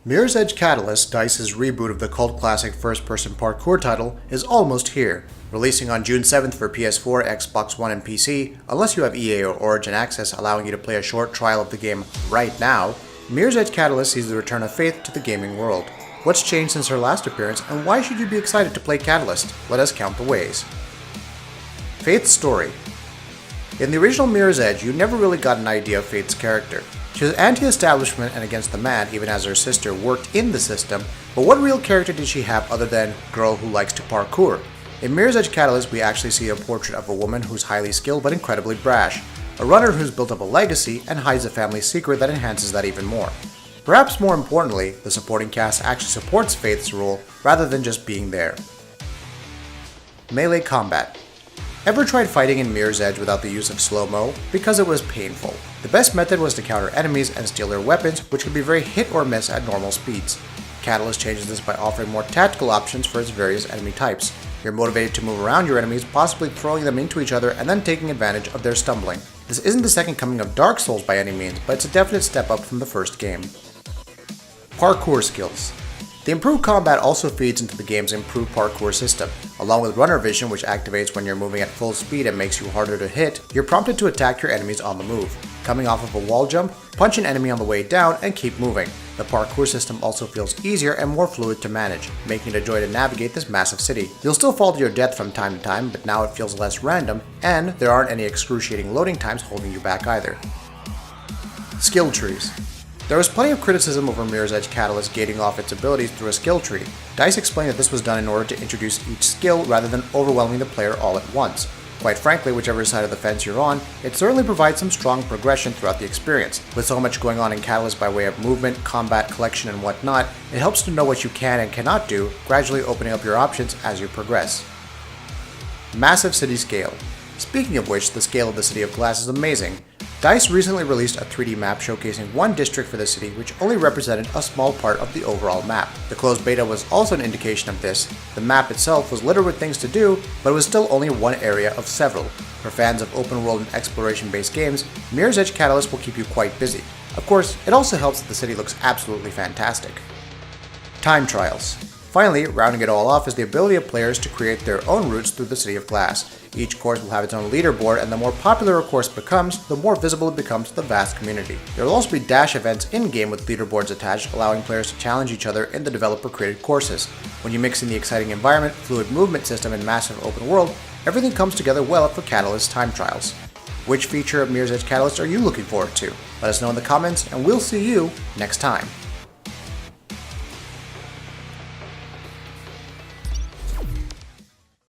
Mirror's Edge Catalyst, DICE's reboot of the cult classic first-person parkour title, is almost here. Releasing on June 7th for PS4, Xbox One, and PC, unless you have EA or Origin access allowing you to play a short trial of the game right now, Mirror's Edge Catalyst sees the return of Faith to the gaming world. What's changed since her last appearance, and why should you be excited to play Catalyst? Let us count the ways. Faith's story. In the original Mirror's Edge, you never really got an idea of Faith's character. She was anti-establishment and against the man, even as her sister worked in the system, but what real character did she have other than girl who likes to parkour? In Mirror's Edge Catalyst, we actually see a portrait of a woman who's highly skilled but incredibly brash, a runner who's built up a legacy and hides a family secret that enhances that even more. Perhaps more importantly, the supporting cast actually supports Faith's role rather than just being there. Melee combat. Ever tried fighting in Mirror's Edge without the use of slow-mo? Because it was painful. The best method was to counter enemies and steal their weapons, which could be very hit or miss at normal speeds. Catalyst changes this by offering more tactical options for its various enemy types. You're motivated to move around your enemies, possibly throwing them into each other and then taking advantage of their stumbling. This isn't the second coming of Dark Souls by any means, but it's a definite step up from the first game. Parkour Skills. The improved combat also feeds into the game's improved parkour system. Along with runner vision, which activates when you're moving at full speed and makes you harder to hit, you're prompted to attack your enemies on the move. Coming off of a wall jump, punch an enemy on the way down and keep moving. The parkour system also feels easier and more fluid to manage, making it a joy to navigate this massive city. You'll still fall to your death from time to time, but now it feels less random, and there aren't any excruciating loading times holding you back either. Skill trees. There was plenty of criticism over Mirror's Edge Catalyst gating off its abilities through a skill tree. DICE explained that this was done in order to introduce each skill rather than overwhelming the player all at once. Quite frankly, whichever side of the fence you're on, it certainly provides some strong progression throughout the experience. With so much going on in Catalyst by way of movement, combat, collection, and whatnot, it helps to know what you can and cannot do, gradually opening up your options as you progress. Massive city scale. Speaking of which, the scale of the City of Glass is amazing. DICE recently released a 3D map showcasing one district for the city, which only represented a small part of the overall map. The closed beta was also an indication of this. The map itself was littered with things to do, but it was still only one area of several. For fans of open world and exploration-based games, Mirror's Edge Catalyst will keep you quite busy. Of course, it also helps that the city looks absolutely fantastic. Time trials. Finally, rounding it all off is the ability of players to create their own routes through the City of Glass. Each course will have its own leaderboard, and the more popular a course becomes, the more visible it becomes to the vast community. There will also be dash events in-game with leaderboards attached, allowing players to challenge each other in the developer-created courses. When you mix in the exciting environment, fluid movement system, and massive open world, everything comes together well for Catalyst time trials. Which feature of Mirror's Edge Catalyst are you looking forward to? Let us know in the comments, and we'll see you next time.